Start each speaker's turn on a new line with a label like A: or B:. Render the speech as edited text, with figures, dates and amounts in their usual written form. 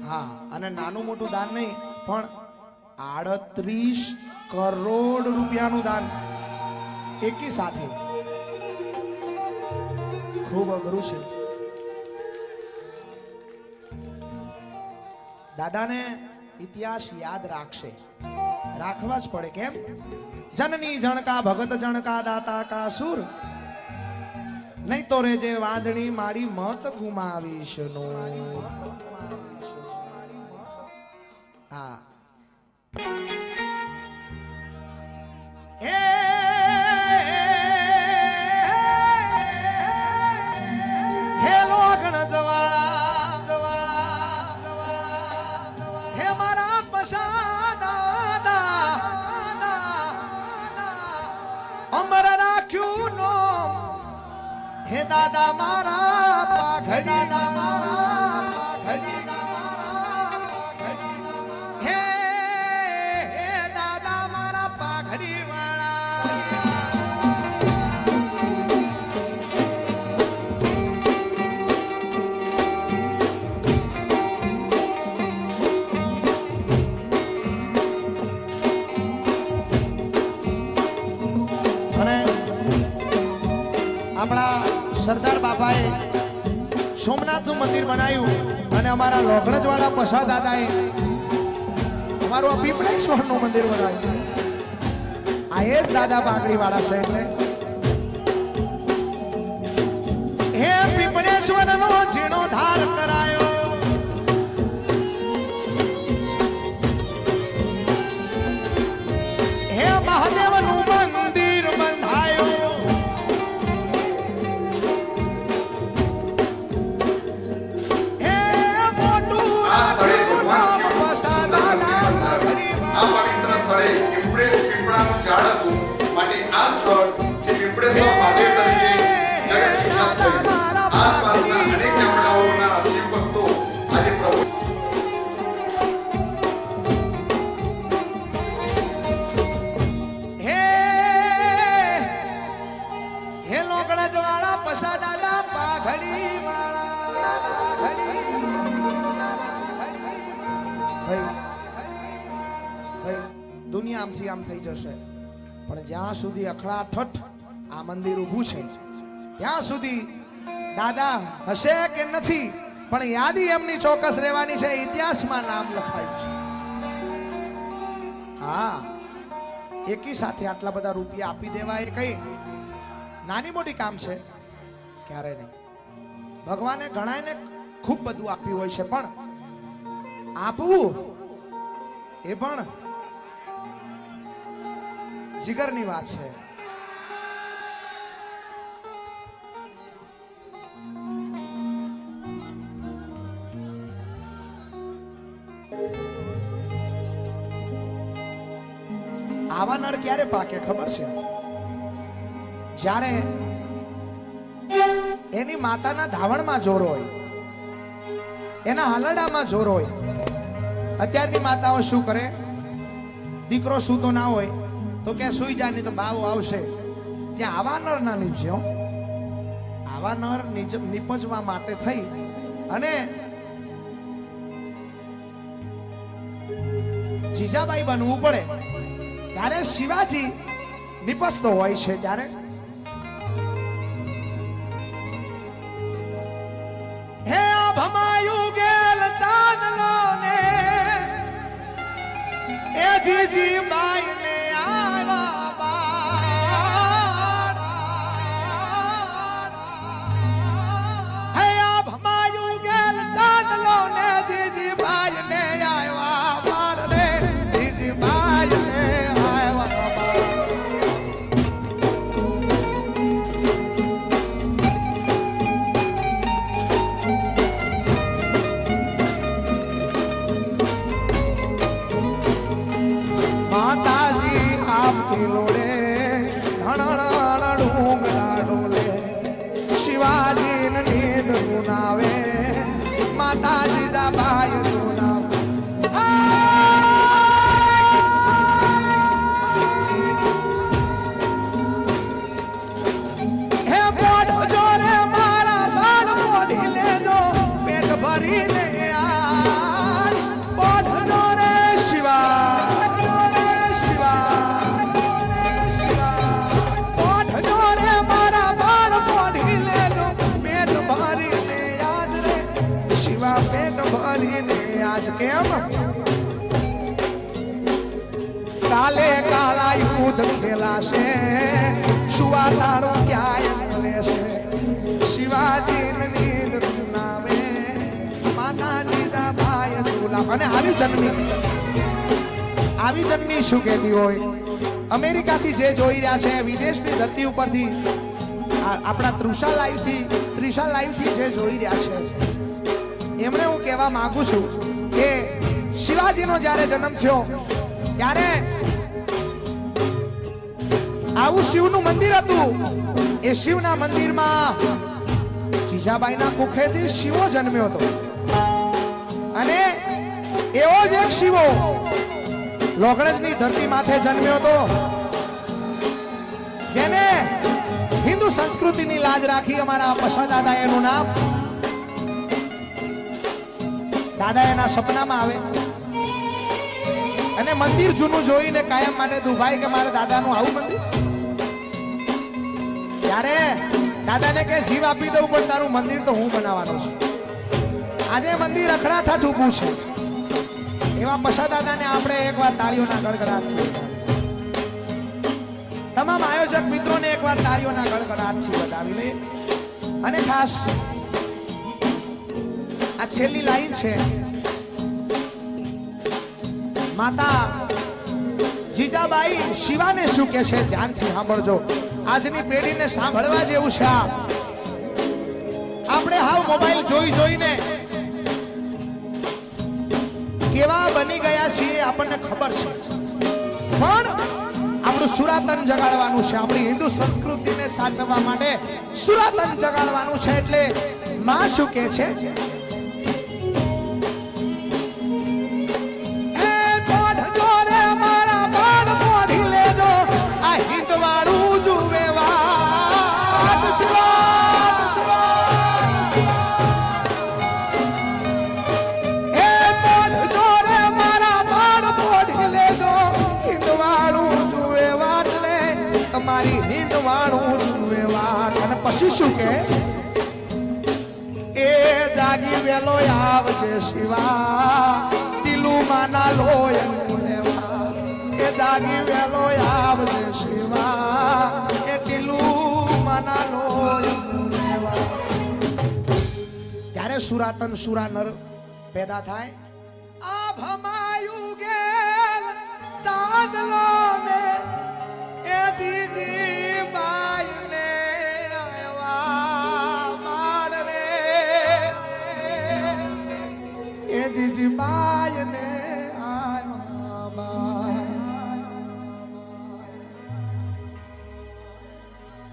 A: હા, અને નાનું મોટું દાન નહીં, પણ 38 કરોડ રૂપિયાનું દાન એકી સાથે. ખૂબ અઘરું છે. દાદાને ઇતિહાસ યાદ રાખશે, રાખવા જ પડે. કેમ? જનની જણકા ભગત જણકા દાતા કા સુર, નહીં તો રે જે વાંદણી મારી મત ગુમાવીશ નો. હા, હે દાદા મારા પાઘડી, હે દાદા મારા પાઘડી વાળા. અને આપણા સરદાર બાપાએ સોમનાથનું મંદિર બનાવ્યું અને અમારા લોખણજવાળા પસા દાદાએ અમારું આ પીપળેશ્વરનું મંદિર બનાવ્યું. આ એ જ દાદા પાઘડી વાળા છે. એટલે હે પીપળેશ્વરનો જીર્ણોદ્ધાર કરાયો, હે મહાદેવનું મંદિર બંધાયું,
B: માટે આ સ્થળ શ્રી પીપળેશ્વર મહાદેવ તરીકે જગત વિખ્યાત થયું. આસપાસના અનેક ગામડાઓના શિવ ભક્તો આજે પ્રભુ
A: હે લોકડા જવાળા પસા દાદા પાઘડી વાળા. દુનિયા આમથી આમ થઈ જશે, પણ જ્યાં સુધી અખડાઠઠ આ મંદિર ઊભું છે ત્યાં સુધી દાદા હશે કે નથી, પણ યાદી એમની ચોક્કસ રહેવાની છે. ઇતિહાસમાં નામ લખાયું છે. હા, એકી સાથે આટલા બધા રૂપિયા આપી દેવા એ કઈ નાની મોટી કામ છે? ક્યારે નહીં. ભગવાને ઘણાને ખૂબ બધું આપ્યું હોય છે, પણ આપવું એ પણ જીગરની વાત છે. આવા નર ક્યારે પાકે ખબર છે? જ્યારે એની માતાના ધાવણમાં જોર હોય, એના હાલડામાં જોર હોય. અત્યારની માતાઓ શું કરે? દીકરો સૂતો ના હોય તો કે સુઈ જાય, નહીં તો બાવો આવશે. ત્યાં આવા નર ના નીપજે. આવા નર નીપજવા માટે થઈ અને જીજાબાઈ બનવું પડે. ત્યારે શિવાજી નીપજતો હોય છે. ત્યારે હે ભમાયું ગેલ ચાંદલો ને એ જીજી બાઈ ને પેટ ભરીને આજ કેમ કાલે કાળા યુદ્ધ ખેલાશે સુવાટાળું ક્યાંય લેશે શિવાજી નીંદ નાવે માતાજી દા ભાઈ તુલા અને આવી જન્મી શું કહેતી હોય અમેરિકાથી જે જોઈ રહ્યા છે વિદેશની ધરતી ઉપરથી આપણા ત્રિશા લાઈવથી જે જોઈ રહ્યા છે એમણે હું કહેવા માંગુ છું કે શિવાજીનો જ્યારે જન્મ થયો ત્યારે આવું શિવનું મંદિર હતું એ શિવના મંદિરમાં જીજાબાઈના કુખેથી શિવો જન્મ્યો હતો અને એવો જ એક શિવો લોગણજની ધરતી માથે જન્મ્યો હતો જેને હિન્દુ સંસ્કૃતિની લાજ રાખી અમારા પશા દાદા એનું નામ દાદા એના સપનામાં આવે અને મંદિર જૂનું જોઈને કાયમ માટે દુભાઈ કે મારા દાદાનું આવું મંદિર ત્યારે દાદાને કે જીવ આપી દઉં પણ તારું મંદિર તો હું બનાવવાનો છું આજે મંદિર અખડાઠાઠ ઊભું છે એવા પશા દાદાને આપણે એકવાર તાળીઓના ગડગડાટ છે તમામ આયોજક મિત્રોને એકવાર તાળીઓના ગડગડાટ છે બતાવી લે અને ખાસ આ છેલ્લી લાઈન છે માતા જીજાબાઈ શિવાને શું કહે છે ધ્યાનથી સાંભળજો આજની પેઢીને સાંભળવા જેવું છે આપણે હાવ મોબાઈલ જોઈને કેવા બની ગયા છીએ આપણને ખબર છે પણ આપણું સુરાતન જગાડવાનું છે આપણી હિન્દુ સંસ્કૃતિને સાચવવા માટે સુરાતન જગાડવાનું છે એટલે માં શું કહે છે પછી શું કે એ જાગી વેલો આવજે શિવા ટીલું માના લોય લેવા એ જાગી વેલો આવજે શિવા એ ટીલું માના લોય લેવા ત્યારે સુરાતન સુરાનર પેદા થાય આ ભમાયું ગેલ ચાંદલો ને એ જીજી બાઈ જીજી બાઈ ને